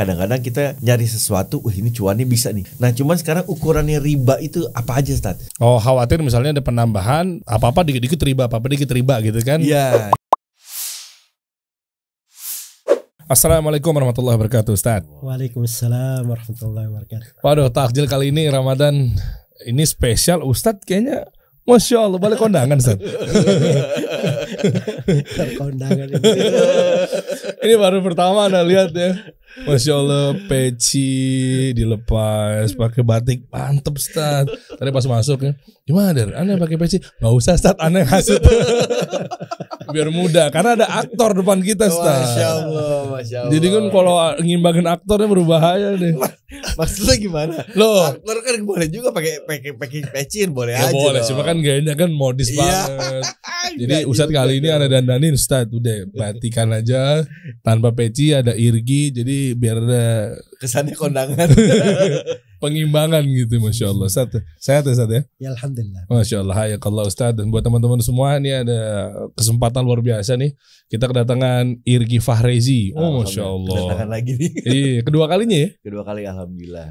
kadang-kadang kita nyari sesuatu, ini cuannya bisa nih. Nah cuman sekarang ukurannya riba itu apa aja, Ustaz? Oh, khawatir misalnya ada penambahan, apa-apa dikit-dikit riba, apa-apa dikit riba gitu kan? Iya. Assalamualaikum warahmatullahi wabarakatuh, Ustaz. Waalaikumsalam warahmatullahi wabarakatuh. Waduh, takjil kali ini Ramadan ini spesial, Ustaz kayaknya Masya Allah, balik kondangan, Ustaz. Kondangan ini. Ini baru pertama Anda lihat ya. Masya Allah, peci dilepas pakai batik, mantep, Ustaz. Tadi pas masuk ya, gimana Der? Anda pakai peci? Gak usah, Ustaz, Anda hasut. Biar mudah, karena ada aktor depan kita, Ustaz. Masya Allah, Masya Allah. Jadi kan kalau ngimbangin aktornya berbahaya deh. Maksudnya gimana? Loh, Aktor kan boleh juga pakai pecin, boleh ya aja. boleh, loh. cuma kan gayanya kan modis Iya. banget. Jadi Ustadz kali ini ada dandanin, Ustadz udah batikan aja tanpa peci, ada irgi, jadi biar ada Kesannya kondangan. pengimbangan gitu. Masya Allah, Ustadz sehat ya, Ustadz ya? Ya alhamdulillah. Masya Allah, hayakallah Ustadz. Dan buat teman-teman semua, ini ada kesempatan luar biasa nih. Kita kedatangan Irgi Fahrezi. Oh Masya Allah. Kedatangan lagi nih. Iya, kedua kalinya ya? Kedua kali alhamdulillah.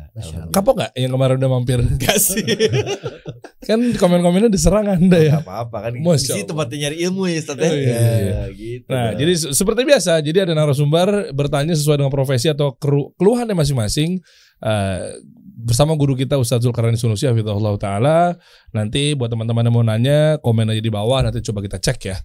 Kapok gak yang kemarin udah mampir? Enggak sih. Kan komen-komennya diserang Anda ya? Gak apa-apa kan. Masya Di sini tempatnya nyari ilmu ya, Ustaz. Oh, iya, iya. Ya, gitu. Nah, dong. jadi seperti biasa, jadi ada narasumber bertanya sesuai dengan profesi atau keluhannya masing-masing. Bersama guru kita Ustadz Zulkarnain Sunusi hafizahullah ta'ala. Nanti buat teman-teman yang mau nanya, komen aja di bawah, nanti coba kita cek ya,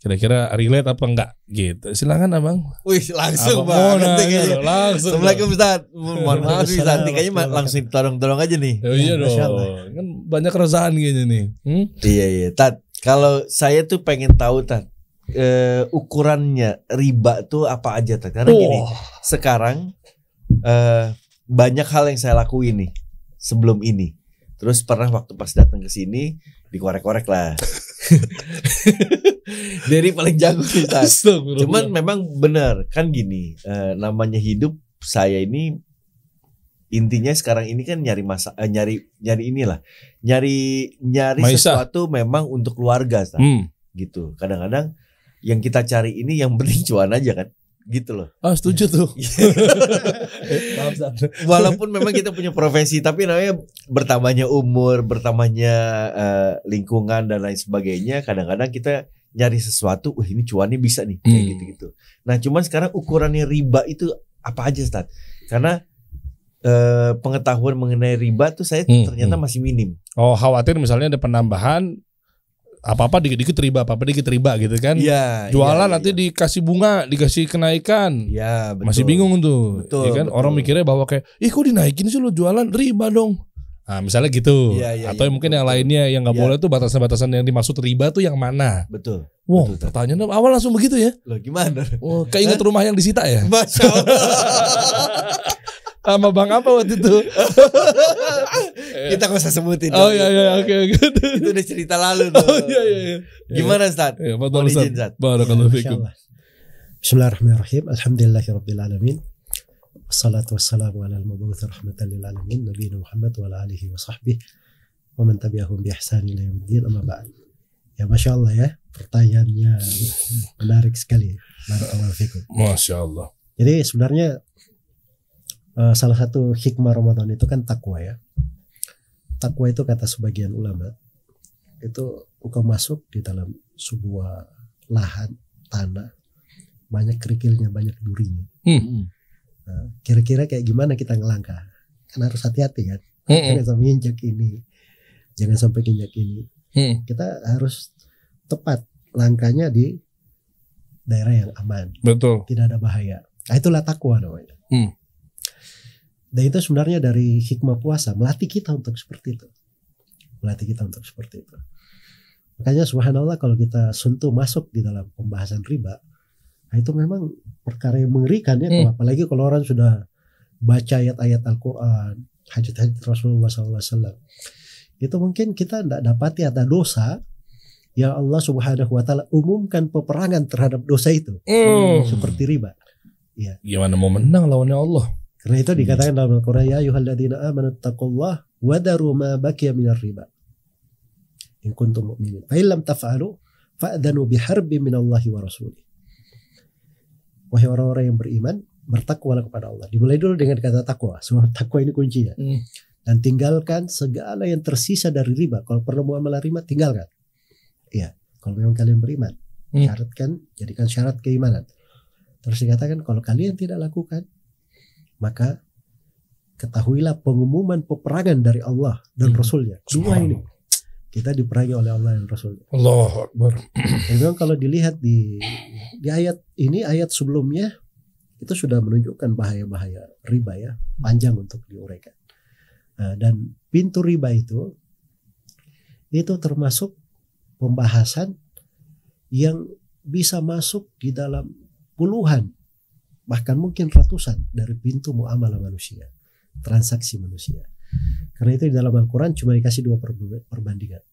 kira-kira relate apa enggak gitu. Silakan Abang. Wih, langsung Abang mau banget nanya, kayaknya. langsung. Assalamualaikum Ustaz. Mohon maaf nih Ustaz, kayaknya langsung tolong aja nih. Oh, iya Masya dong. Allah. Kan banyak keresahan gini nih. Iya, Tat. Kalau saya tuh pengen tahu, Tat, ukurannya riba tuh apa aja, Tat? Karena gini, sekarang banyak hal yang saya lakuin nih sebelum ini. Terus pernah waktu pas datang ke sini dikorek-korek lah. Dari paling jago nih, Tat. Cuman memang benar kan gini, namanya hidup saya ini intinya sekarang ini kan nyari inilah, nyari Maisha. sesuatu memang untuk keluarga, Tat. Gitu. Kadang-kadang yang kita cari ini yang penting cuan aja kan. Gitu loh. Ah, setuju tuh. Maaf, Walaupun memang kita punya profesi, tapi namanya bertambahnya umur, bertambahnya lingkungan dan lain sebagainya. Kadang-kadang kita nyari sesuatu, ini cuannya bisa nih, kayak gitu-gitu. Nah, cuman sekarang ukurannya riba itu apa aja, Ustaz? Karena pengetahuan mengenai riba tuh saya ternyata masih minim. Oh, khawatir misalnya ada penambahan, apa-apa dikit-dikit riba, apa-apa dikit riba gitu kan. Iya. Jualan iya, nanti iya. dikasih bunga, dikasih kenaikan. Iya, betul. Masih bingung tuh. Betul, Ya kan? betul. Orang mikirnya bahwa kayak, kok dinaikin sih lo jualan, riba dong. Nah, misalnya gitu. Iya, iya, Atau iya, mungkin betul, yang betul. lainnya yang nggak Iya. boleh tuh batasan-batasan yang dimaksud riba tuh yang mana? Betul. Wow, Betul, Tat. pertanyaan awal langsung begitu ya. Loh, gimana? Oh, keinget rumah yang disita ya? Masya Allah. Sama Bang apa waktu itu? Kita gak usah sebutin. Oh iya, oke. Itu udah cerita lalu tuh. Oh iya. Gimana, Ustaz? Ya, Mohon betul, Ustaz. izin, Ustaz. Barakallahu Masya fikum. Allah. Bismillahirrahmanirrahim. Alhamdulillahirabbil alamin. Wassalatu wassalamu ala al-mab'uts rahmatan lil alamin nabiyina Muhammad wa ala alihi wa sahbihi wa man tabi'ahum bi ihsan ila yaumil amma ba'd. Ya Masya Allah ya, pertanyaannya menarik sekali. Barakallahu fikum. Masya Allah. Jadi sebenarnya salah satu hikmah Ramadan itu kan takwa ya. Takwa itu kata sebagian ulama, itu engkau masuk di dalam sebuah lahan tanah, banyak kerikilnya, banyak durinya. Nah, kira-kira kayak gimana kita ngelangkah? Kan harus hati-hati kan. Jangan sampai injak ini, jangan sampai injak ini. Kita harus tepat langkahnya di daerah yang aman, Betul. tidak ada bahaya. Nah, itulah takwa namanya. Dan itu sebenarnya dari hikmah puasa, melatih kita untuk seperti itu. Makanya subhanallah kalau kita sentuh masuk di dalam pembahasan riba, nah itu memang perkara yang mengerikan ya. Apalagi kalau orang sudah baca ayat-ayat Al-Quran, hadits Rasulullah SAW, itu mungkin kita tidak dapati ada dosa yang Allah Subhanahu Wa Taala umumkan peperangan terhadap dosa itu, seperti riba. Ya. Gimana mau menang lawannya Allah? Karena itu dikatakan dalam Al-Quran, ya ayyuhalladzina amanu taqullaha wa daru ma baqiya minar riba in kuntum mu'minin. Fa illam taf'alu fa'dhanu biharbin minallahi wa rasulih. Wahai orang-orang yang beriman, bertakwalah kepada Allah. Dimulai dulu dengan kata takwa. Sebab takwa ini kuncinya. Dan tinggalkan segala yang tersisa dari riba. Kalau perlu muamalah riba, tinggalkan. Iya. Kalau memang kalian beriman, syaratkan, jadikan syarat keimanan. Terus dikatakan kalau kalian tidak lakukan, maka ketahuilah pengumuman peperangan dari Allah dan Rasulnya. Dua ini kita diperangi oleh Allah dan Rasulnya. Allahu Akbar. Dan memang kalau dilihat di ayat ini, ayat sebelumnya itu sudah menunjukkan bahaya-bahaya riba ya, panjang untuk diuraikan. Dan pintu riba itu termasuk pembahasan yang bisa masuk di dalam puluhan, bahkan mungkin ratusan dari pintu muamalah manusia, transaksi manusia. Karena itu di dalam Al-Quran cuma dikasih dua perbandingan.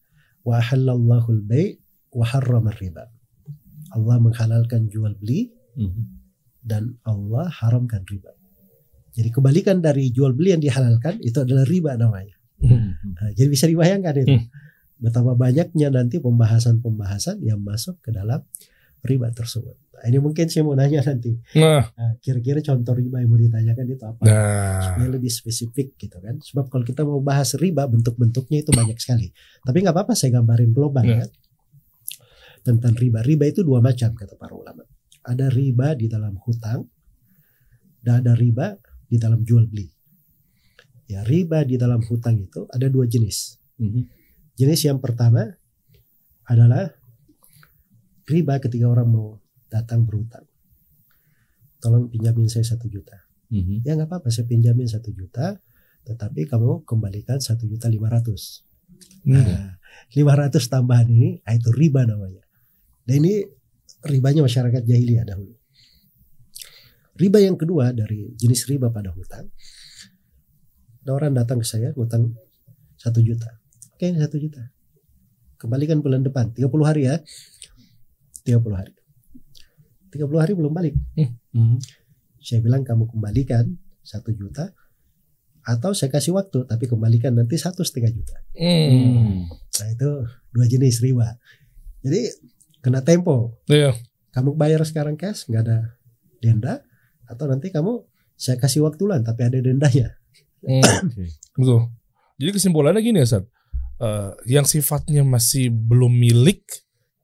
Wa ahallallahu al-bay' wa harrama riba. Allah menghalalkan jual beli dan Allah haramkan riba. Jadi kebalikan dari jual beli yang dihalalkan itu adalah riba namanya. Jadi bisa dibayangkan itu betapa banyaknya nanti pembahasan-pembahasan yang masuk ke dalam riba tersebut. Nah, ini mungkin saya mau nanya nanti. Kira-kira contoh riba yang mau ditanyakan itu apa? Supaya lebih spesifik gitu kan. Sebab kalau kita mau bahas riba bentuk-bentuknya itu banyak sekali. Tapi nggak apa-apa saya gambarin global ya. Tentang riba. Riba itu dua macam kata para ulama. Ada riba di dalam hutang dan ada riba di dalam jual beli. Ya, riba di dalam hutang itu ada dua jenis. Jenis yang pertama adalah riba ketika orang mau datang berhutang. Tolong pinjamin saya 1 juta. Ya nggak apa-apa, saya pinjamin 1 juta, tetapi kamu kembalikan 1.500.000. Nah, 500 tambahan ini, itu riba namanya. Dan ini ribanya masyarakat jahiliyah dahulu. Riba yang kedua dari jenis riba pada hutang, ada orang datang ke saya ngutang 1 juta. Oke, 1 juta. Kembalikan bulan depan, 30 hari ya. 30 hari. 30 hari belum balik. Saya bilang kamu kembalikan 1 juta atau saya kasih waktu tapi kembalikan nanti 1,5 juta. Nah itu dua jenis riba. Jadi kena tempo. Kamu bayar sekarang cash nggak ada denda atau nanti saya kasih waktu lah tapi ada dendanya. Betul. Jadi kesimpulannya gini ya Ustaz. Yang sifatnya masih belum milik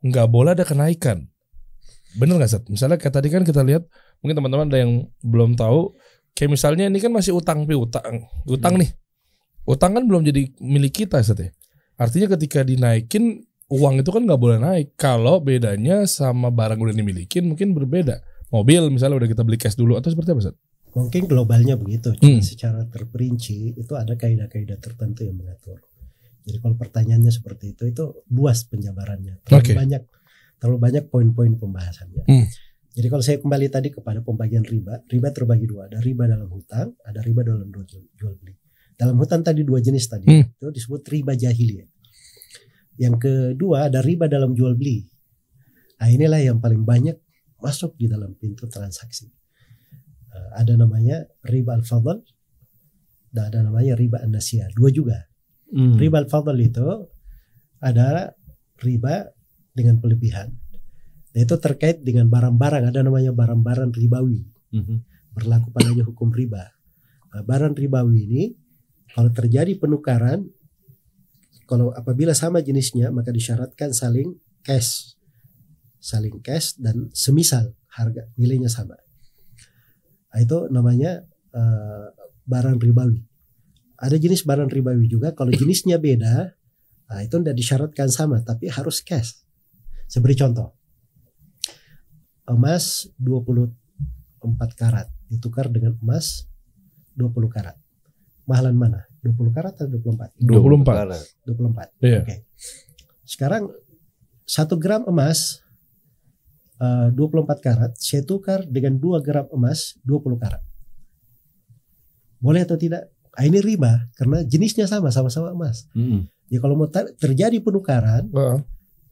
nggak boleh ada kenaikan. Bener nggak Ustaz? Misalnya kayak tadi kan kita lihat, mungkin teman-teman ada yang belum tahu, kayak misalnya ini kan masih utang nih. Utang kan belum jadi milik kita Ustaz ya. Artinya ketika dinaikin uang itu kan nggak boleh naik. Kalau bedanya sama barang udah dimilikin mungkin berbeda. Mobil misalnya udah kita beli cash dulu atau seperti apa Ustaz? Mungkin globalnya begitu. Cuma secara terperinci itu ada kaidah-kaidah tertentu yang mengatur. Jadi kalau pertanyaannya seperti itu luas penjabarannya. Terlalu banyak poin-poin pembahasannya. Jadi kalau saya kembali tadi kepada pembagian riba terbagi dua. Ada riba dalam hutang, ada riba dalam jual beli. Dalam hutang tadi dua jenis tadi. Itu disebut riba jahiliyah. Yang kedua ada riba dalam jual beli. Nah inilah yang paling banyak masuk di dalam pintu transaksi. Ada namanya riba al-fadl dan ada namanya riba an-nasiyah. Dua juga. Riba al-fadl itu ada riba dengan pelebihan. Dan itu terkait dengan barang-barang, ada namanya barang-barang ribawi. Berlaku padanya hukum riba. Nah, barang ribawi ini kalau terjadi penukaran, kalau apabila sama jenisnya maka disyaratkan saling cash dan semisal harga nilainya sama. Nah, itu namanya barang ribawi. Ada jenis barang ribawi juga kalau jenisnya beda, nah itu tidak disyaratkan sama tapi harus cash. Saya beri contoh. Emas 24 karat ditukar dengan emas 20 karat. Mahalan mana? 20 karat atau 24? 24. Iya. Oke. Sekarang 1 gram emas 24 karat saya tukar dengan 2 gram emas 20 karat. Boleh atau tidak? Nah, ini riba karena jenisnya sama-sama emas. Jadi kalau mau terjadi penukaran,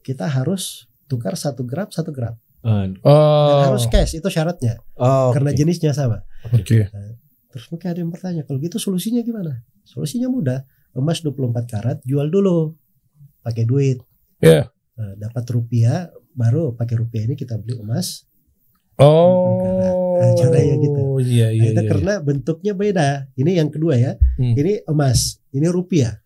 kita harus tukar 1 gram 1 gram. Dan harus cash, itu syaratnya. Karena jenisnya sama. Nah, terus mungkin ada yang bertanya, kalau gitu solusinya gimana? Solusinya mudah. Emas 24 karat jual dulu pakai duit. Dapat rupiah, baru pakai rupiah ini kita beli emas Oh, caranya gitu. Iya, Nah, iya, itu iya. karena bentuknya beda. Ini yang kedua ya. Ini emas, ini rupiah.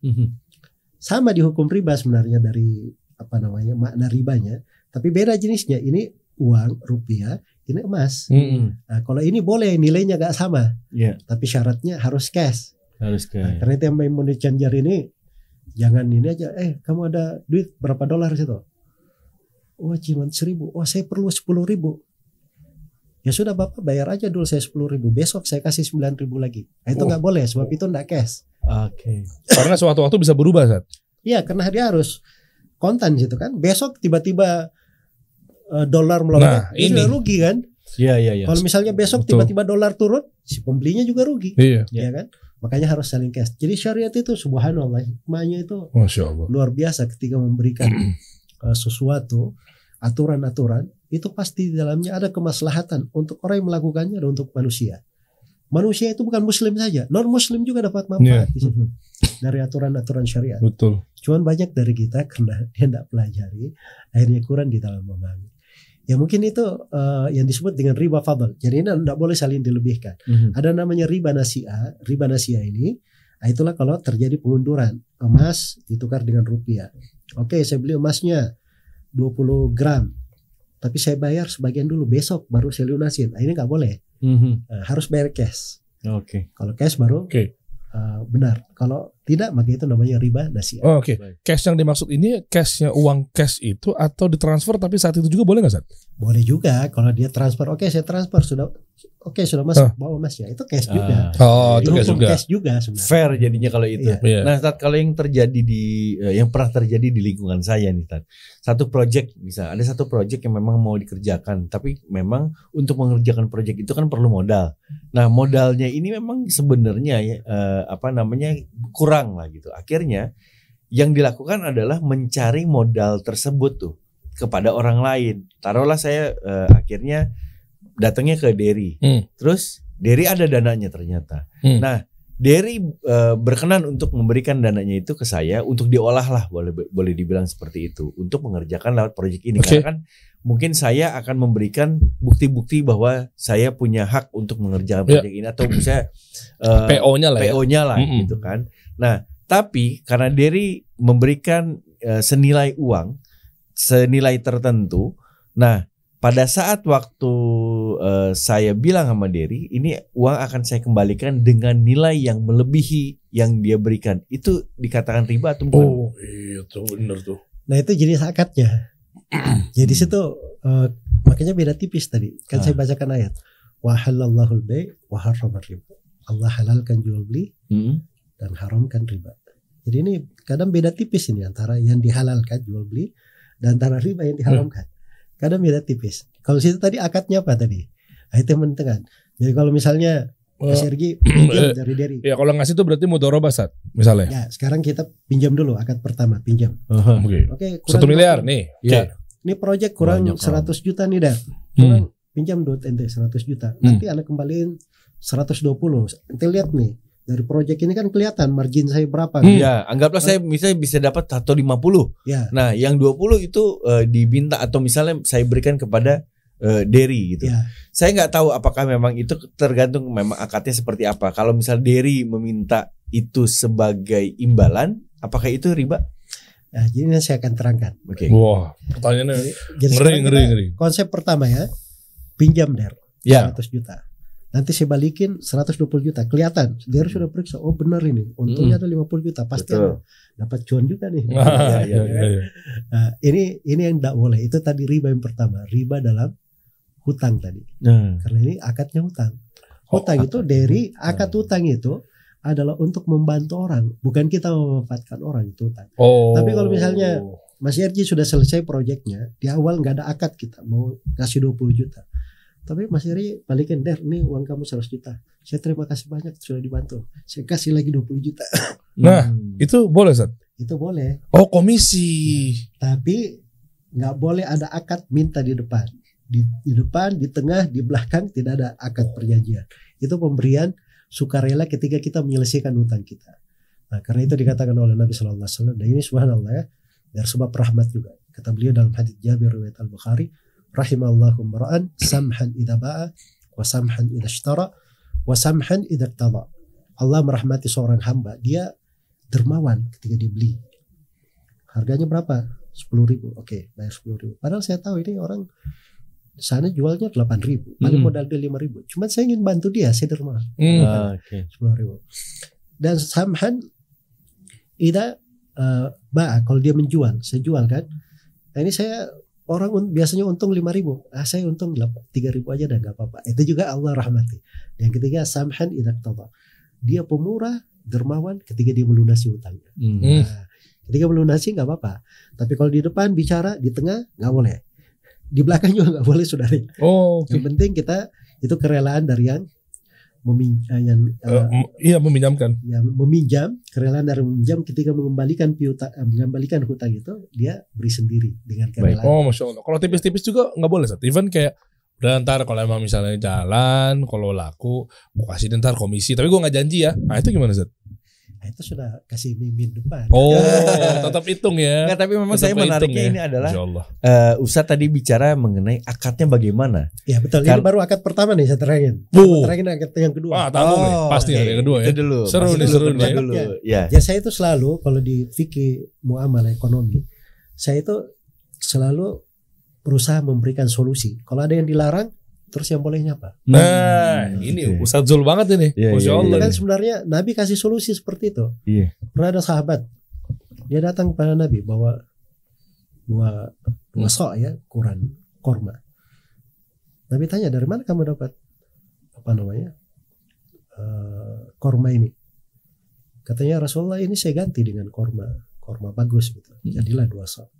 Sama di hukum riba sebenarnya dari makna ribanya, tapi beda jenisnya. Ini uang rupiah, ini emas. Nah, kalau ini boleh nilainya gak sama, tapi syaratnya harus cash. Harus ke. Nah, karena itu yang money changer ini jangan ini aja. Kamu ada duit berapa dolar situ? Oh cuma 1.000. Oh saya perlu 10.000. Ya sudah Bapak bayar aja dulu saya 10.000. Besok saya kasih 9.000 lagi. Nah, itu nggak boleh sebab itu nggak cash. Oke. Karena sewaktu-waktu bisa berubah, Sat. Iya karena dia harus kontan gitu kan. Besok tiba-tiba dolar melonjak, Nah, ini sudah rugi kan. Iya. Kalau misalnya besok Betul. tiba-tiba dolar turun, si pembelinya juga rugi. Iya. Ya kan. Makanya harus saling cash. Jadi syariat itu subhanallah hikmahnya itu Masya Allah. luar biasa ketika memberikan sesuatu aturan-aturan itu pasti di dalamnya ada kemaslahatan untuk orang yang melakukannya dan untuk manusia. Manusia itu bukan muslim saja, non muslim juga dapat manfaat di situ dari aturan-aturan syariat. Betul. Cuman banyak dari kita karena dia tidak pelajari, akhirnya kurang di dalam memahami. Ya mungkin itu yang disebut dengan riba fadl. Jadi ini tidak boleh saling dilebihkan. Ada namanya riba nasi'ah. Riba nasi'ah ini, itulah kalau terjadi pengunduran emas ditukar dengan rupiah. Oke, saya beli emasnya 20 gram, tapi saya bayar sebagian dulu, besok baru saya lunasin. Nah, ini nggak boleh. Harus bayar cash. Oke. Kalau cash baru Oke. benar. Kalau tidak maka itu namanya riba nasi'ah. Oh, oke. Cash yang dimaksud ini cashnya uang cash itu atau ditransfer tapi saat itu juga boleh nggak, Sat? Boleh juga kalau dia transfer. Oke, saya transfer sudah. Oke, sudah masuk bawa emasnya. Itu cash juga. Oh, itu Itu cash hukum juga. cash juga sebenarnya. Fair jadinya kalau itu. Iya. Iya. Nah, Tat, kalau yang terjadi yang pernah terjadi di lingkungan saya nih, Tat. Satu project ada satu project yang memang mau dikerjakan, tapi memang untuk mengerjakan project itu kan perlu modal. Nah, modalnya ini memang sebenarnya kurang lah gitu. Akhirnya yang dilakukan adalah mencari modal tersebut tuh kepada orang lain. Taruhlah saya akhirnya datangnya ke Dery. Terus Dery ada dananya ternyata. Nah, Dery berkenan untuk memberikan dananya itu ke saya untuk diolah lah, boleh dibilang seperti itu, untuk mengerjakan lewat proyek ini. Okay. Karena kan mungkin saya akan memberikan bukti-bukti bahwa saya punya hak untuk mengerjakan proyek ini, atau misalnya PO-nya lah ya. PO-nya lah gitu kan. Nah, tapi karena Dery memberikan senilai uang, senilai tertentu. Nah, pada saat waktu saya bilang sama Dery, ini uang akan saya kembalikan dengan nilai yang melebihi yang dia berikan. Itu dikatakan riba atau bukan? Oh, iya tuh bener tuh. Nah, itu jenis akadnya. Jadi situ makanya beda tipis tadi. Kan saya bacakan ayat. Wa halallahu al-bai' wa harrama riba. Allah halalkan jual beli dan haramkan riba. Jadi ini kadang beda tipis ini antara yang dihalalkan jual beli dan antara riba yang diharamkan. Kadang beda tipis. Kalau situ tadi akadnya apa tadi? Nah, itu yang penting kan. Jadi kalau misalnya Mas Sergi pinjam dari Dery. Ya kalau ngasih itu berarti mudharabah, Sat, misalnya. Ya sekarang kita pinjam dulu akad pertama pinjam. Oke. Oke. 1 miliar nih. Ya. Ini proyek kurang Banyak 100 juta nih Dar. Kurang pinjam duit ente 100 juta. Nanti anak kembaliin 120. Ente lihat nih. Dari proyek ini kan kelihatan margin saya berapa. Ya, anggaplah saya misalnya bisa dapat 150. Ya. Nah, yang 20 itu diminta atau misalnya saya berikan kepada Dery gitu. Ya. Saya nggak tahu apakah memang itu tergantung memang akadnya seperti apa. Kalau misal Dery meminta itu sebagai imbalan, apakah itu riba? Nah, jadi ini saya akan terangkan. Oke. Wah, pertanyaannya Jadi sekarang kita ngeri. konsep pertama ya, pinjam Der Ya. 100 juta. Nanti saya balikin 120 juta. Kelihatan, Der sudah periksa. Oh benar ini. Untungnya ada 50 juta. Pasti Betul. dapat cuan juga nih. Iya. Nah, ini yang tidak boleh. Itu tadi riba yang pertama. Riba dalam hutang tadi. Nah, Karena ini akadnya hutang. Hutang itu dari akad hutang itu adalah untuk membantu orang, bukan kita memanfaatkan orang itu hutang. Oh. Tapi kalau misalnya Mas Yerji sudah selesai proyeknya, di awal nggak ada akad kita mau kasih 20 juta. Tapi Mas Yerji balikin, Der, ini uang kamu 100 juta. Saya terima kasih banyak sudah dibantu. Saya kasih lagi 20 juta. Nah, itu boleh, Sat? Itu boleh. Oh, komisi. Tapi nggak boleh ada akad minta di depan. Di depan, di tengah, di belakang tidak ada akad perjanjian. Itu pemberian sukarela ketika kita menyelesaikan hutang kita. Nah, karena itu dikatakan oleh Nabi Sallallahu Alaihi Wasallam. Dan ini subhanallah ya, dari sebab rahmat juga. Kata beliau dalam hadits Jabir riwayat Al-Bukhari, Rahimallahu mar'an samhan idza ba'a wa samhan idza ishtara wa samhan idza iqtada. Allah merahmati seorang hamba, dia dermawan ketika dibeli. Harganya berapa? 10.000. Oke, bayar 10.000. Padahal saya tahu ini orang sana jualnya 8.000, paling modal dia 5.000. Cuma saya ingin bantu dia, saya dermawan. 10.000. Dan samhan idza ba'a, kalau dia menjual, saya jual kan. Nah, ini saya orang biasanya untung 5.000, saya untung 3.000 aja dah nggak apa-apa. Itu juga Allah rahmati. Yang ketiga samhan idza iqtada, dia pemurah, dermawan ketika dia melunasi hutangnya. Nah, ketika melunasi nggak apa-apa, tapi kalau di depan bicara, di tengah nggak boleh, di belakang juga nggak boleh, saudara. Yang penting kita itu kerelaan dari yang meminjamkan. Yang meminjam, kerelaan dari meminjam ketika mengembalikan hutang itu dia beri sendiri dengan kerelaan. Masya Allah. Kalau tipis-tipis juga nggak boleh, Sat. Even kayak udah ntar kalau emang misalnya jalan, kalau laku, gue kasih ntar komisi, tapi gue nggak janji ya. Nah itu gimana, Sat? Nah, itu sudah kasih mimin depan. Tetap hitung ya. Nggak, tapi memang saya menariknya ini adalah Ustadz tadi bicara mengenai akadnya bagaimana. Ya betul, ini baru akad pertama nih saya terangin. Terangin akad yang kedua. Tabung nih, pasti yang kedua ya. Dulu. Seru nih. Ya saya itu selalu kalau di fikih muamalah ekonomi, saya itu selalu berusaha memberikan solusi. Kalau ada yang dilarang, terus yang bolehnya apa? Nah, ini Ustadz Zul banget ini. Masya Allah. Kan sebenarnya Nabi kasih solusi seperti itu. Pernah ada sahabat, dia datang kepada Nabi bawa dua sok ya, korma. Nabi tanya, dari mana kamu dapat korma ini? Katanya, Rasulullah, ini saya ganti dengan korma bagus gitu. Jadilah 2 sok.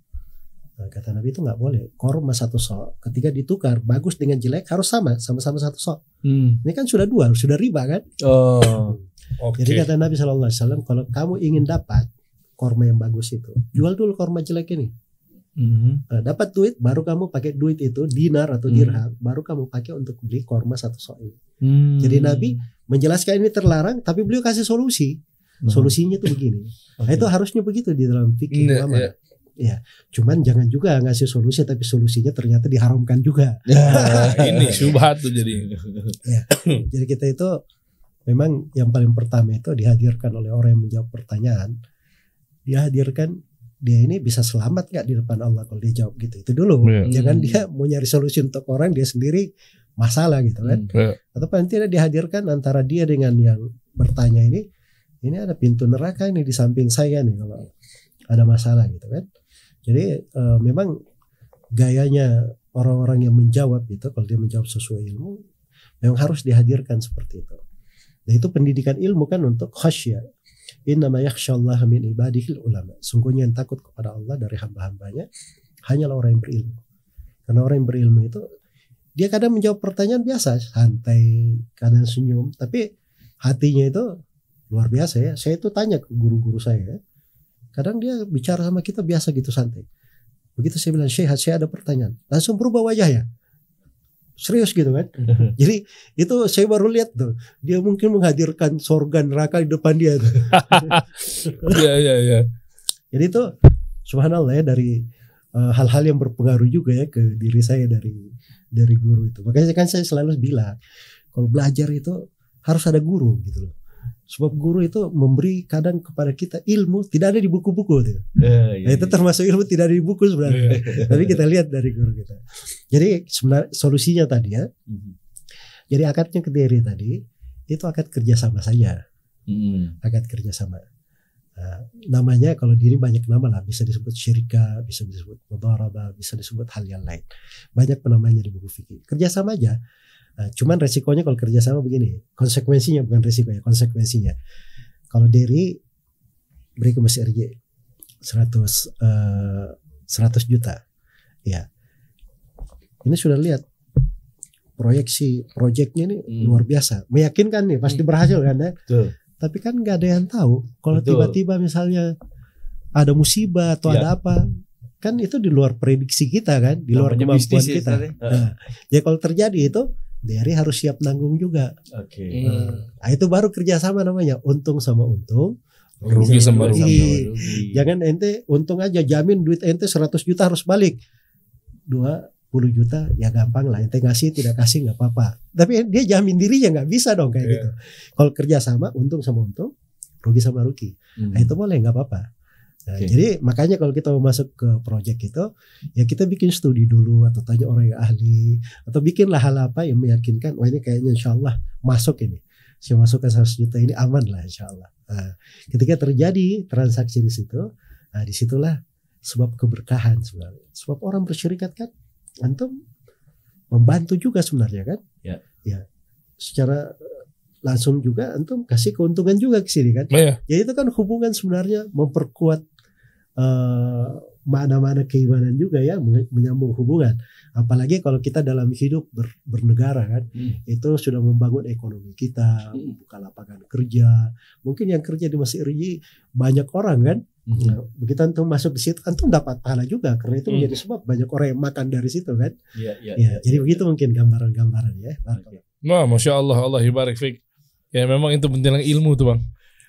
Nah, kata Nabi itu nggak boleh. Korma 1 sok, ketika ditukar bagus dengan jelek harus sama-sama 1 sok. Ini kan sudah 2, sudah riba kan? Jadi kata Nabi SAW, kalau kamu ingin dapat korma yang bagus itu, jual dulu korma jelek ini. Nah, dapat duit, baru kamu pakai duit itu dinar atau dirham, baru kamu pakai untuk beli korma 1 sok ini. Jadi Nabi menjelaskan ini terlarang, tapi beliau kasih solusi. Solusinya itu begini. Nah, itu harusnya begitu di dalam fikih muamalah. Ya, cuman jangan juga ngasih solusi tapi solusinya ternyata diharamkan juga. Ini syubhat tuh jadi. Ya, jadi kita itu memang yang paling pertama itu dihadirkan oleh orang yang menjawab pertanyaan. Dia hadirkan dia ini bisa selamat nggak di depan Allah kalau dia jawab gitu. Itu dulu. Jangan dia mau nyari solusi untuk orang, dia sendiri masalah gitu kan. Atau paling tidak dihadirkan antara dia dengan yang bertanya ini ada pintu neraka ini di samping saya nih kalau ada masalah gitu kan. Jadi memang gayanya orang-orang yang menjawab itu, kalau dia menjawab sesuai ilmu, memang harus dihadirkan seperti itu. Dan itu pendidikan ilmu kan untuk khasyah. Innama yakhsyallaha min ibadihil ulama. Sungguhnya yang takut kepada Allah dari hamba-hambanya hanyalah orang yang berilmu. Karena orang yang berilmu itu dia kadang menjawab pertanyaan biasa, santai, kadang senyum, tapi hatinya itu luar biasa ya. Saya itu tanya ke guru-guru saya ya. Kadang dia bicara sama kita biasa gitu santai. Begitu saya bilang, Syekh, saya ada pertanyaan. Langsung berubah wajahnya. Serius gitu kan. Jadi itu saya baru lihat tuh. Dia mungkin menghadirkan surga neraka di depan dia tuh. Iya. Jadi itu subhanallah ya, dari hal-hal yang berpengaruh juga ya ke diri saya dari guru itu. Makanya kan saya selalu bilang, kalau belajar itu harus ada guru gitu loh. Sebab guru itu memberi kadang kepada kita ilmu tidak ada di buku-buku gitu. Nah, itu termasuk ilmu tidak ada di buku sebenarnya. Tapi kita lihat dari guru kita. Jadi sebenarnya solusinya tadi ya. Jadi akadnya ke diri tadi itu akad kerjasama saja. Akad kerjasama. Nah, namanya kalau diri banyak nama lah, bisa disebut syirika, bisa disebut mudharabah, bisa disebut hal yang lain. Banyak penamanya di buku fikih. Kerjasama aja. Nah, cuman resikonya kalau kerjasama begini, konsekuensinya bukan resikonya, konsekuensinya. Kalau Dery beri ke Mas RJ 100 juta, ya, ini sudah lihat proyeknya ini luar biasa, meyakinkan nih, pasti berhasil kan ya. Tapi kan nggak ada yang tahu kalau tiba-tiba misalnya ada musibah atau ada apa, kan itu di luar prediksi kita kan, di luar kemampuan kita. Nah, jadi kalau terjadi itu Dery harus siap nanggung juga. Nah, itu baru kerjasama namanya, untung sama untung, rugi sama rugi. Jangan ente untung aja jamin duit ente 100 juta harus balik. 2 juta ya gampang lah, ente ngasih tidak kasih nggak apa-apa. Tapi dia jamin dirinya nggak bisa dong kayak gitu. Kalau kerja sama, untung sama untung, rugi sama rugi. Nah itu boleh, nggak apa-apa. Nah, jadi makanya kalau kita mau masuk ke project itu, ya kita bikin studi dulu atau tanya orang yang ahli, atau bikinlah hal apa yang meyakinkan, wah ini kayaknya insya Allah masuk ini. Saya masukkan 100 juta ini aman lah insya Allah. Nah, ketika terjadi transaksi di situ, nah disitulah sebab keberkahan sebenarnya. Sebab orang bersyarikat kan, antum membantu juga sebenarnya kan. Ya secara langsung juga antum kasih keuntungan juga ke sini kan. Ya itu kan hubungan sebenarnya memperkuat mana-mana keimanan juga ya, menyambung hubungan. Apalagi kalau kita dalam hidup bernegara kan, itu sudah membangun ekonomi kita, membuka lapangan kerja. Mungkin yang kerja di Masjid RI banyak orang kan. Nah, begitu antum masuk di situ, antum dapat pahala juga karena itu menjadi sebab banyak orang yang makan dari situ kan. Ya, jadi begitu mungkin gambaran-gambaran ya. Nah, masya Allah, Allah ibarik fik. Ya memang itu penting ilmu tuh bang.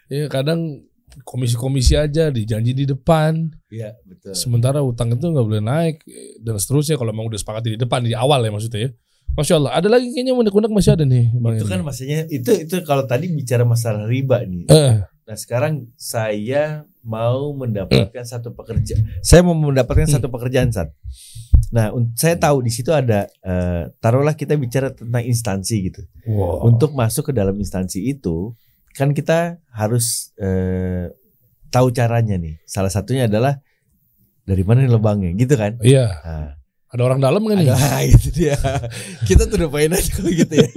Ya kadang komisi-komisi aja dijanji di depan. Iya betul. Sementara utang itu nggak boleh naik dan seterusnya kalau memang udah sepakati di depan di awal ya maksudnya ya. Masya Allah. Ada lagi kayaknya unek-unek masih ada nih bang. Itu kan maksudnya itu kalau tadi bicara masalah riba nih. Nah sekarang saya mau mendapatkan satu pekerjaan. Saya mau mendapatkan satu pekerjaan Sat. Nah, saya tahu di situ ada taruhlah kita bicara tentang instansi gitu. Wow. Untuk masuk ke dalam instansi itu kan kita harus tahu caranya nih. Salah satunya adalah dari mana nih lubangnya, gitu kan? Iya. Nah, ada orang dalam kan nih? Gitu dia. Kita tuh udah aja kalau gitu ya.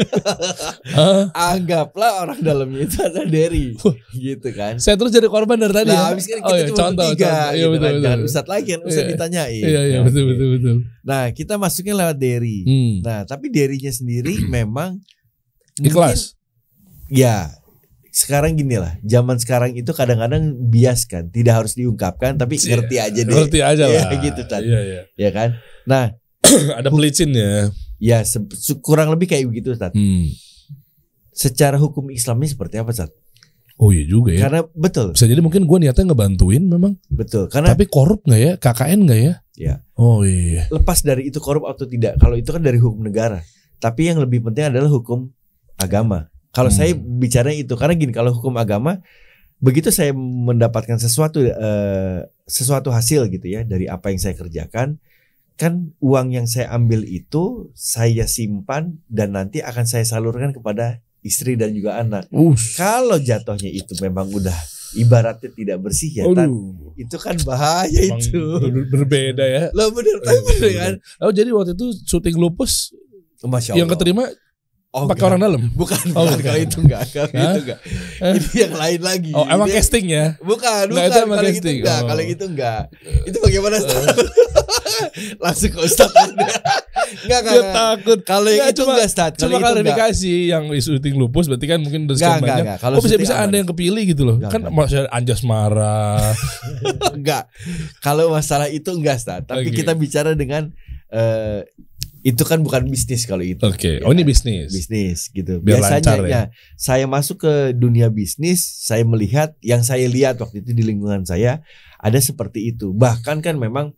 Anggaplah orang dalamnya itu ada Derry, gitu kan? Saya terus jadi korban dari tadi. Nah, habis kan kita cuma bertiga, iya, gitu betul, kan? betul. Jangan Ustadz lagi kan, Ustadz ditanyain. Iya, betul. Nah, kita masuknya lewat Derry. Nah, tapi Derry-nya sendiri memang ikhlas. Ya, sekarang gini lah, zaman sekarang itu kadang-kadang bias kan, tidak harus diungkapkan, tapi ngerti aja deh. Ngerti aja lah. Ya, gitu kan. Iya. Ya kan. Nah, ada pelicinnya. Ya, kurang lebih kayak begitu, Tat. Secara hukum Islamnya seperti apa, Tat? Oh iya juga ya. Karena betul. Bisa jadi mungkin gue niatnya ngebantuin memang. Betul. Karena tapi korup nggak ya? KKN nggak ya? Ya. Oh iya. Lepas dari itu korup atau tidak, kalau itu kan dari hukum negara. Tapi yang lebih penting adalah hukum agama. Kalau saya bicara itu, karena gini, kalau hukum agama, begitu saya mendapatkan sesuatu hasil gitu ya dari apa yang saya kerjakan, kan uang yang saya ambil itu saya simpan dan nanti akan saya salurkan kepada istri dan juga anak. Kalau jatuhnya itu memang udah ibaratnya tidak bersih ya, itu kan bahaya. Memang itu. Berbeda ya. Loh bener kan? Oh jadi waktu itu syuting Lupus, Masya Allah. Yang keterima pakai orang dalam? Bukan. Kalau itu enggak. Ini yang lain lagi. Oh, emang casting ya? Bukan. Itu emang kalau casting. Itu enggak. Kalau itu enggak. Itu bagaimana? Langsung ke Ustadz. Enggak. Takut. Kalau yang itu enggak, Ustadz. Cuma klarifikasi yang syuting Lupus berarti kan mungkin udah sekian banyak. Kalau bisa ada yang kepilih gitu loh. Kan masih Anjas marah. Enggak. Kalau masalah itu enggak, Ustadz. Tapi kita bicara dengan itu kan bukan bisnis kalau itu. Oke. Oh ini bisnis. Bisnis gitu. Biar biasanya lancar, ya. Saya masuk ke dunia bisnis, saya melihat yang saya lihat waktu itu di lingkungan saya ada seperti itu. Bahkan kan memang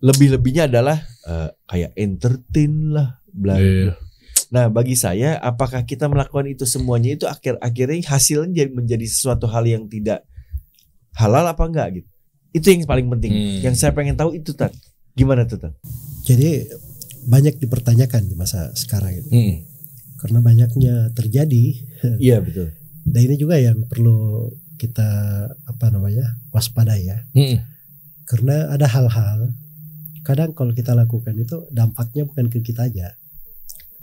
lebih-lebihnya adalah kayak entertain lah, bla bla. Nah, bagi saya apakah kita melakukan itu semuanya itu akhirnya hasilnya menjadi sesuatu hal yang tidak halal apa enggak gitu. Itu yang paling penting. Yang saya pengen tahu itu Tat. Gimana tuh Tat? Jadi banyak dipertanyakan di masa sekarang ini. Karena banyaknya terjadi. Iya betul. Dan ini juga yang perlu kita waspadai ya. Karena ada hal-hal kadang kalau kita lakukan itu dampaknya bukan ke kita aja.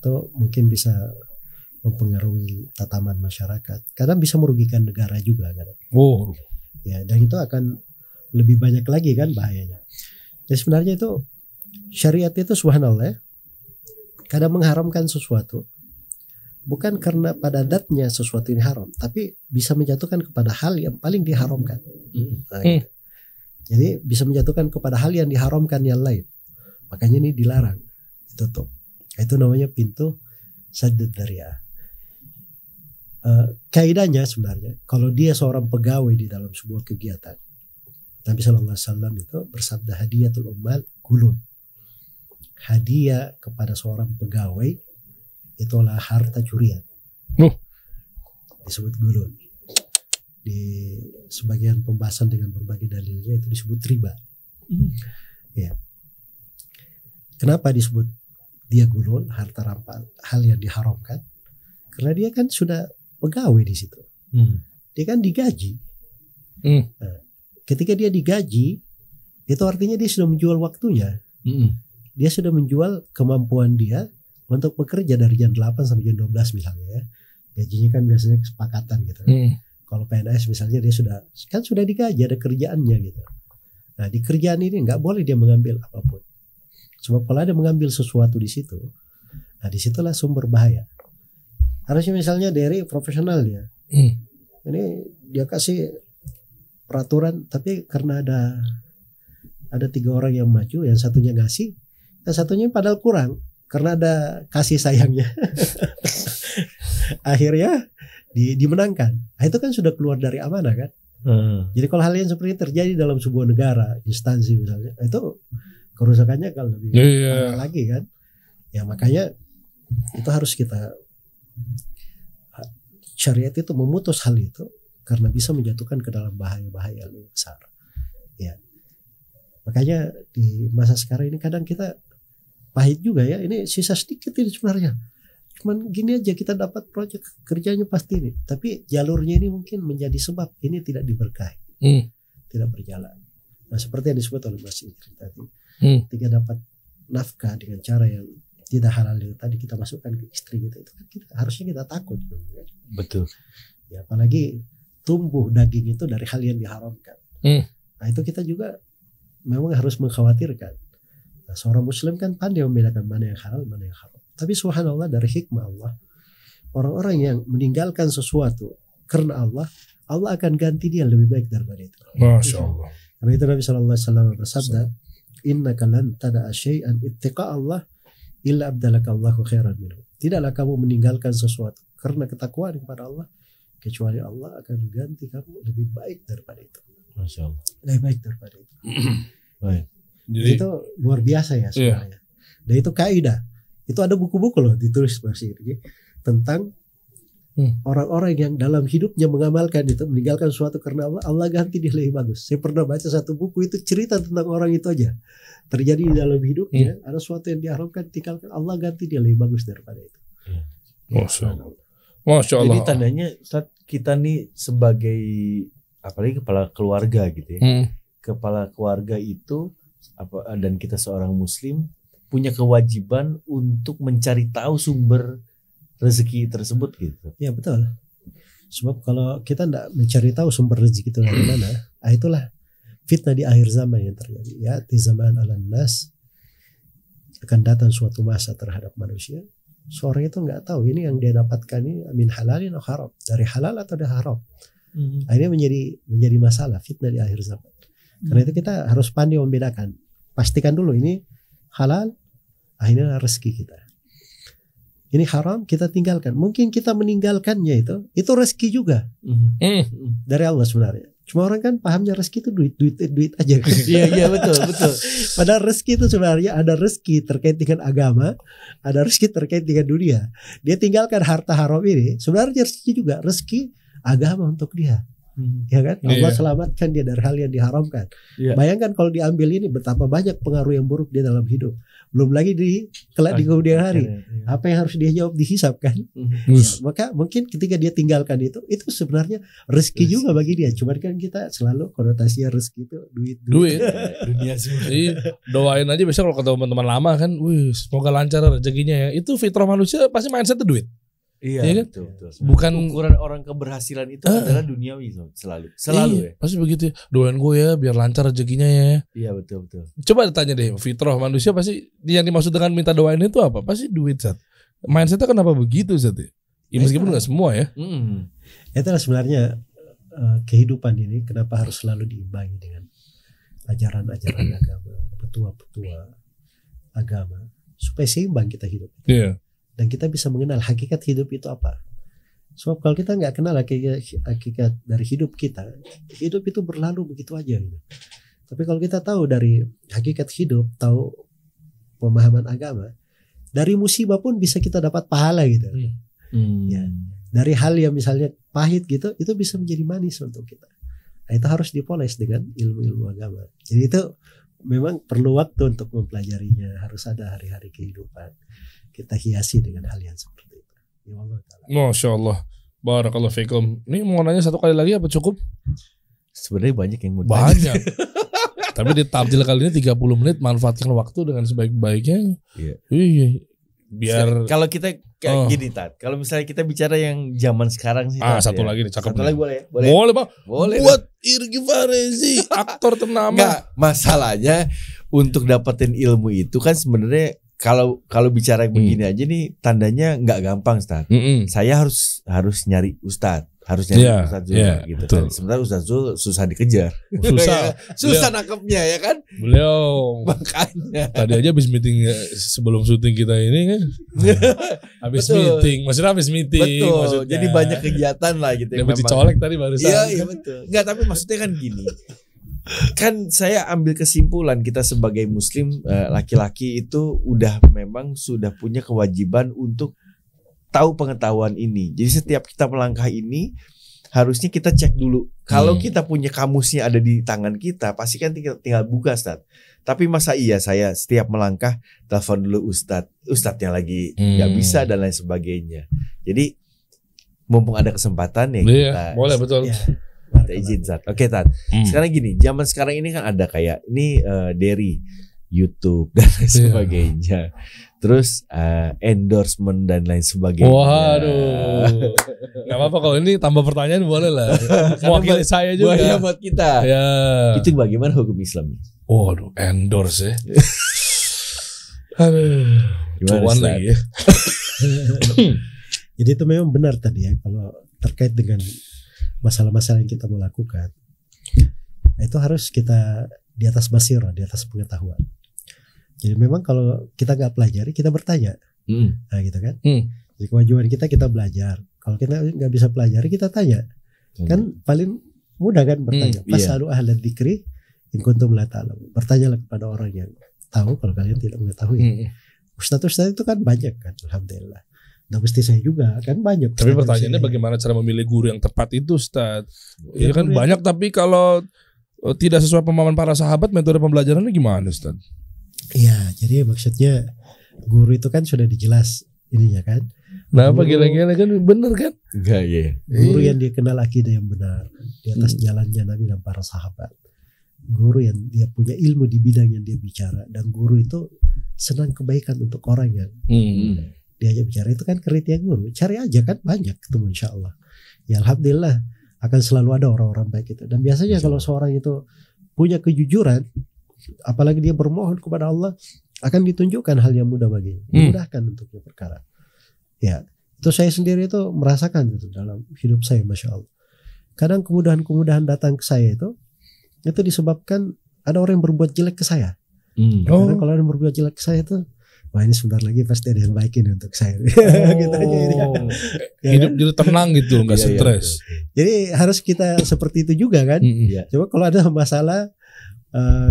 Itu mungkin bisa mempengaruhi tataman masyarakat. Kadang bisa merugikan negara juga kadang. Ya, dan itu akan lebih banyak lagi kan bahayanya. Jadi sebenarnya itu syariat itu subhanallah ya, kadang mengharamkan sesuatu bukan karena pada adatnya sesuatu ini haram, tapi bisa menjatuhkan kepada hal yang paling diharamkan. Nah, gitu. Jadi bisa menjatuhkan kepada hal yang diharamkan yang lain. Makanya ini dilarang, ditutup. Itu namanya pintu saddud dzari'ah. Kaidahnya sebenarnya kalau dia seorang pegawai di dalam sebuah kegiatan, Nabi SAW itu bersabda hadiyatul ummal gulun. hadiah kepada seorang pegawai itulah harta curian. Disebut gulul. Di sebagian pembahasan dengan berbagai dalilnya itu disebut riba. Ya. Kenapa disebut dia gulul, harta rampas, hal yang diharamkan? Karena dia kan sudah pegawai di situ. Dia kan digaji. Nah, ketika dia digaji, itu artinya dia sudah menjual waktunya. Dia sudah menjual kemampuan dia untuk bekerja dari jam 8 sampai jam 12 misalnya ya. Gajinya kan biasanya kesepakatan gitu. Kalau PNS misalnya dia sudah digaji, ada kerjaannya gitu. Nah di kerjaan ini nggak boleh dia mengambil apapun. Sebab kalau ada mengambil sesuatu di situ, nah disitulah sumber bahaya. Harusnya misalnya dari profesional dia, ini dia kasih peraturan, tapi karena ada 3 orang yang maju, yang satunya ngasih, yang satunya padahal kurang karena ada kasih sayangnya. Akhirnya dimenangkan. Nah, itu kan sudah keluar dari amanah kan. Jadi kalau hal yang seperti ini terjadi dalam sebuah negara, instansi misalnya, itu kerusakannya kalau lebih parah lagi kan. Ya makanya itu harus kita, syariat itu memutus hal itu karena bisa menjatuhkan ke dalam bahaya-bahaya yang lebih besar. Ya. Makanya di masa sekarang ini kadang kita pahit juga ya. Ini sisa sedikit ini sebenarnya. Cuman gini aja kita dapat proyek kerjanya pasti ini. Tapi jalurnya ini mungkin menjadi sebab ini tidak diberkahi. Tidak berjalan. Nah seperti yang disebut oleh Mas Indri tadi. Ketika dapat nafkah dengan cara yang tidak halal yang tadi kita masukkan ke istri kita, itu kan harusnya kita takut. Betul. Ya, apalagi tumbuh daging itu dari hal yang diharamkan. Nah itu kita juga memang harus mengkhawatirkan. Nah, seorang muslim kan pandai membedakan mana yang halal, mana yang haram. Tapi subhanallah dari hikmah Allah, orang-orang yang meninggalkan sesuatu karena Allah akan ganti dia lebih baik daripada itu. Masya Allah. Karena itu Nabi SAW bersabda, innaka lan tada'a syai'an ittiqa Allah illa abdalaka Allahu khairan minhu. Tidaklah kamu meninggalkan sesuatu karena ketakwaan kepada Allah, kecuali Allah akan ganti kamu lebih baik daripada itu. Masya Allah. Lebih baik daripada itu. Baik. Jadi Itu luar biasa ya sebenarnya. Dan itu kaidah. Itu ada buku-buku loh ditulis Mas Irgi tentang orang-orang yang dalam hidupnya mengamalkan itu, meninggalkan sesuatu karena Allah ganti dia lebih bagus. Saya pernah baca satu buku itu cerita tentang orang itu aja. Terjadi di dalam hidupnya, ada sesuatu yang diharamkan, tinggalkan, Allah ganti dia lebih bagus daripada itu. Masya Allah. Masya Allah. Jadi tandanya Ustaz, kita nih sebagai apalagi kepala keluarga gitu ya. Kepala keluarga itu dan kita seorang muslim punya kewajiban untuk mencari tahu sumber rezeki tersebut gitu. Ya betul. Sebab kalau kita tidak mencari tahu sumber rezeki itu dari mana, itulah fitnah di akhir zaman yang terjadi. Ya, di zaman al-nas akan datang suatu masa terhadap manusia. Seorang itu nggak tahu ini yang dia dapatkan ini min halalin atau haram, dari halal atau dari haram. Akhirnya menjadi masalah fitnah di akhir zaman. Karena itu kita harus pandai membedakan. Pastikan dulu ini halal, akhirnya rezeki kita. Ini haram, kita tinggalkan. Mungkin kita meninggalkannya itu rezeki juga dari Allah sebenarnya. Cuma orang kan pahamnya rezeki itu duit aja. Iya betul. Padahal rezeki itu sebenarnya ada rezeki terkait dengan agama, ada rezeki terkait dengan dunia. Dia tinggalkan harta haram ini, sebenarnya rezeki juga, rezeki agama untuk dia. Ya kan? Allah selamatkan dia dari hal yang diharamkan. Bayangkan kalau diambil ini betapa banyak pengaruh yang buruk dia dalam hidup. Belum lagi di kemudian hari. Apa yang harus dia jawab dihisab kan? Maka mungkin ketika dia tinggalkan itu sebenarnya rezeki juga bagi dia. Cuma kan kita selalu konotasinya rezeki itu duit. Dunia semua. Jadi doain aja biasanya kalau ketemu teman-teman lama kan, wih semoga lancar rezekinya ya. Itu fitrah manusia pasti mindset itu duit. Iya kan? betul. Bukan ukuran orang keberhasilan itu adalah duniawi selalu ya. Pasti begitu. Doain gue ya biar lancar rezekinya ya. Iya betul. Coba tanya deh, fitrah manusia pasti yang dimaksud dengan minta doain itu apa? Pasti duit, Zat. Mindsetnya kenapa begitu, Zat? Ya meskipun nggak semua ya. Itulah sebenarnya kehidupan ini kenapa harus selalu diimbangi dengan ajaran-ajaran agama, petua-petua agama supaya seimbang kita hidup. Iya. Dan kita bisa mengenal hakikat hidup itu apa. Sebab kalau kita nggak kenal hakikat dari hidup kita, hidup itu berlalu begitu aja gitu. Tapi kalau kita tahu dari hakikat hidup, tahu pemahaman agama, dari musibah pun bisa kita dapat pahala gitu. Ya. Dari hal yang misalnya pahit gitu, itu bisa menjadi manis untuk kita. Nah, itu harus dipoles dengan ilmu-ilmu agama. Jadi itu memang perlu waktu untuk mempelajarinya. Harus ada hari-hari kehidupan kita hiasi dengan hal yang seperti itu. Ya Allah Ta'ala. Masya Allah. Barakallahu fikum. Ini mau nanya satu kali lagi apa cukup? Sebenarnya banyak yang mau Banyak. Tapi di tabdil kali ini 30 menit, manfaatkan waktu dengan sebaik-baiknya. Iya. Biar kalau kita kayak gini Tat, kalau misalnya kita bicara yang zaman sekarang sih satu lagi nih, cakep. Satu lagi boleh ya? Boleh Bang. Boleh. Buat Irgi Farezi, aktor ternama. Enggak, masalahnya untuk dapetin ilmu itu kan sebenarnya kalau bicara begini aja nih tandanya nggak gampang Ustaz. Saya harus nyari Ustaz, harus nyari Ustaz Zul gitu kan. Sementara Ustaz Zul susah dikejar. Susah nangkepnya ya kan? Beliau makanya tadi aja habis meeting sebelum syuting kita ini kan. Habis meeting, maksudnya habis meeting. Betul. Maksudnya. Jadi banyak kegiatan lah gitu. Yang dicolek tadi barusan. Iya betul. Enggak, tapi maksudnya kan gini. Kan saya ambil kesimpulan kita sebagai muslim laki-laki itu memang sudah punya kewajiban untuk tahu pengetahuan ini. Jadi setiap kita melangkah ini harusnya kita cek dulu. Kalau kita punya kamusnya ada di tangan kita, pasti kan tinggal buka Ustaz. Tapi masa iya saya setiap melangkah telepon dulu Ustadznya lagi nggak bisa dan lain sebagainya. Jadi mumpung ada kesempatan ya kita boleh betul. Ya. Kita izin Tat. Oke Tat. Sekarang gini, zaman sekarang ini kan ada kayak ini dari YouTube dan lain sebagainya. Terus endorsement dan lain sebagainya. Waduh. Gak apa-apa kalau ini tambah pertanyaan boleh lah. Mewakili saya juga. Buat kita. Ya. Itu bagaimana hukum Islam? Waduh, endorse ya. Aduh. Cuan lagi ya. Jadi itu memang benar tadi ya, kalau terkait dengan masalah-masalah yang kita mau lakukan, itu harus kita di atas basirah, di atas pengetahuan. Jadi memang kalau kita nggak pelajari, kita bertanya, nah gitu kan. Jadi kewajiban kita belajar. Kalau kita nggak bisa pelajari, kita tanya. Kan paling mudah kan bertanya. Fasalu ahla dzikri in kuntum la ta'lamun. Bertanyalah kepada orang yang tahu kalau kalian tidak mengetahui. Ustaz-ustaz itu kan banyak kan, alhamdulillah. Nah mesti saya juga kan banyak. Tapi pertanyaannya bagaimana cara memilih guru yang tepat itu Ustaz? Ya kan banyak, tapi kalau tidak sesuai pemahaman para sahabat, metode pembelajarannya gimana Ustaz? Iya, jadi maksudnya guru itu kan sudah dijelas ininya kan. Nah apa gila-gila kan bener kan? Enggak ya. Guru yang dia kenal akidah yang benar di atas jalannya Nabi dan para sahabat. Guru yang dia punya ilmu di bidang yang dia bicara, dan guru itu senang kebaikan untuk orang yang diajak bicara. Itu kan kriteria guru. Cari aja kan banyak ketemu insya Allah. Ya alhamdulillah akan selalu ada orang-orang baik itu. Dan biasanya kalau seorang itu punya kejujuran, apalagi dia bermohon kepada Allah, akan ditunjukkan hal yang mudah baginya, dimudahkan untuknya perkara. Ya, itu saya sendiri itu merasakan itu dalam hidup saya, masya Allah. Kadang kemudahan-kemudahan datang ke saya itu disebabkan ada orang yang berbuat jelek ke saya. Karena kalau ada yang berbuat jelek ke saya itu, wah ini sebentar lagi pasti ada yang baik ini untuk saya. Gitu aja ini. Hidup jadi tenang gitu, nggak stres. Jadi harus kita seperti itu juga kan. Coba kalau ada masalah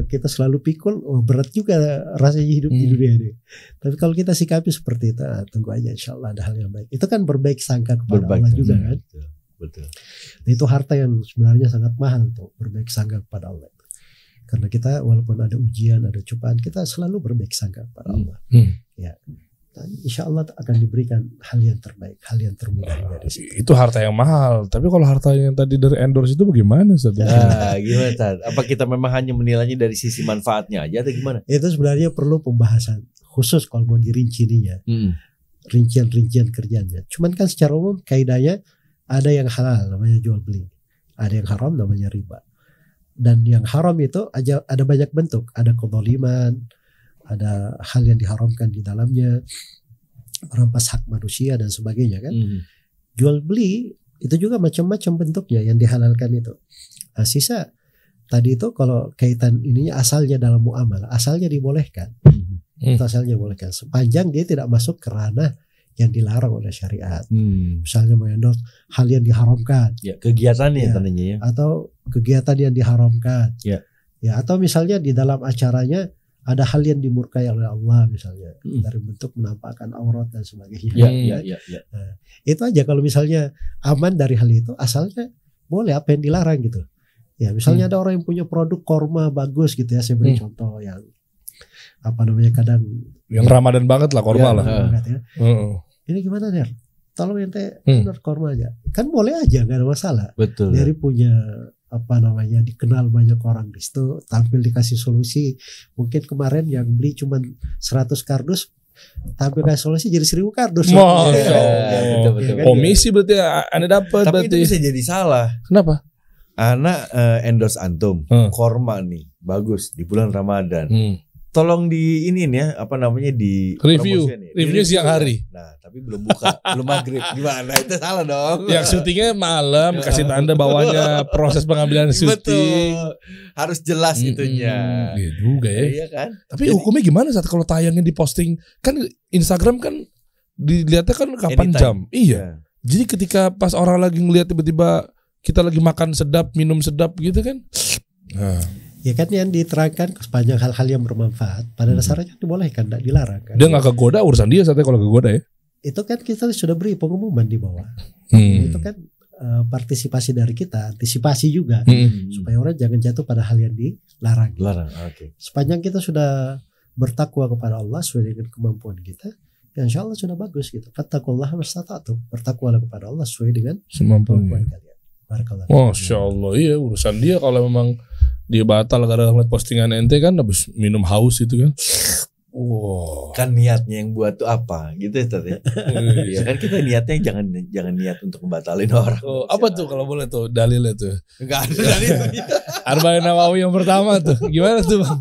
kita selalu pikul, berat juga rasanya hidup di dunia ini. Tapi kalau kita sikapi seperti itu, tunggu aja insya Allah ada hal yang baik. Itu kan berbaik sangka kepada Allah juga kan. Betul. Itu harta yang sebenarnya sangat mahal tuh, berbaik sangka kepada Allah. Karena kita walaupun ada ujian, ada cobaan, kita selalu berbaik sangka kepada Allah. Ya, dan insya Allah akan diberikan hal yang terbaik, hal yang termudah dari situ. Itu harta yang mahal. Tapi kalau harta yang tadi dari endorse itu bagaimana? Gimana Tad? Apa kita memang hanya menilainya dari sisi manfaatnya aja atau gimana? Itu sebenarnya perlu pembahasan khusus kalau mau dirincinya, rincian-rincian kerjanya. Cuman kan secara umum kaidahnya ada yang halal namanya jual beli, ada yang haram namanya riba. Dan yang haram itu ada banyak bentuk, ada kezaliman, ada hal yang diharamkan di dalamnya, merampas hak manusia dan sebagainya kan. Jual beli itu juga macam-macam bentuknya yang dihalalkan itu. Nah, sisa tadi itu kalau kaitan ininya asalnya dalam muamalah, asalnya dibolehkan. Itu asalnya dibolehkan sepanjang dia tidak masuk ke ranah yang dilarang oleh syariat. Misalnya mengendorse hal yang diharamkan. Ya, kegiatannya tandanya ya. Atau kegiatan yang diharamkan. Ya, atau misalnya di dalam acaranya ada hal yang dimurkai oleh Allah misalnya dari bentuk menampakkan aurat dan sebagainya. Ya. Nah, itu aja kalau misalnya aman dari hal itu, asalnya boleh apa yang dilarang gitu. Ya misalnya ada orang yang punya produk korma bagus gitu ya, saya beri contoh yang apa namanya kadang yang Ramadan banget lah korma lah. Ya. Ini gimana Der? Tolong ente bener korma aja. Kan boleh aja, nggak ada masalah. Betul. Dari punya apa namanya dikenal banyak orang di situ, tampil dikasih solusi. Mungkin kemarin yang beli cuma 100 kardus, tampil kasih solusi jadi 1000 kardus. Masya Allah. Betul. Komisi berarti Anda dapat. Tapi berarti itu bisa jadi salah. Kenapa? Anak endorse antum korma nih bagus di bulan Ramadan. Tolong di ini ya apa namanya di review siang hari. Nah tapi belum buka, belum maghrib, gimana itu salah dong. Yang syutingnya malam, kasih tanda bawahnya proses pengambilan syuting. Betul. Harus jelas itunya. Iya juga ya. Iya kan. Tapi hukumnya gimana saat kalau tayangnya diposting? Kan Instagram kan dilihatnya kan kapan Anytime. jam. Iya. Jadi ketika pas orang lagi ngelihat tiba-tiba kita lagi makan sedap, minum sedap gitu kan. Nah. Ya kan yang diterangkan sepanjang hal-hal yang bermanfaat pada dasarnya dibolehkan, tidak dilarang kan. Dia nggak kegoda urusan dia saatnya kalau kegoda ya. Itu kan kita sudah beri pengumuman di bawah. Itu kan partisipasi dari kita, antisipasi juga supaya orang jangan jatuh pada hal yang dilarang. Oke. Sepanjang kita sudah bertakwa kepada Allah sesuai dengan kemampuan kita, ya insya Allah sudah bagus gitu. Fattaqullaha mastata'tum, bertakwalah kepada Allah sesuai dengan kemampuan kalian. Masya Allah, iya urusan dia kalau memang dia batal gara-gara ngeliat postingan ente kan habis minum haus itu kan. Wow. Kan niatnya yang buat tuh apa gitu ya Tat ya. Iya kan kita niatnya jangan niat untuk membatalin orang. Apa tuh kalau boleh tuh dalilnya tuh? Enggak ada dalilnya. Arba'in Nawawi yang pertama tuh. Gimana tuh Bang?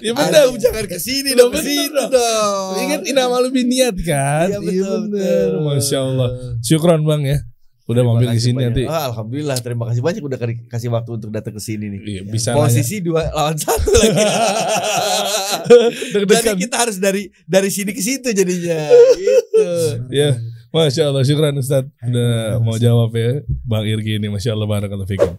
Ya benar, jangan kesini dong, kesitu dong. Ingat nama lu niat kan? Iya betul. Masya Allah. Syukron Bang ya. Udah mampir di sini nanti. Alhamdulillah, terima kasih banyak udah kasih waktu untuk datang ke sini nih. Iya, bisa posisi 2 lawan 1 lagi. Jadi kita harus dari sini ke situ jadinya. Gitu. Ya, Masya Allah, syukran Ustadz udah mau jawab ya Bang Irgi ini, Masya Allah, barakallahu fikum.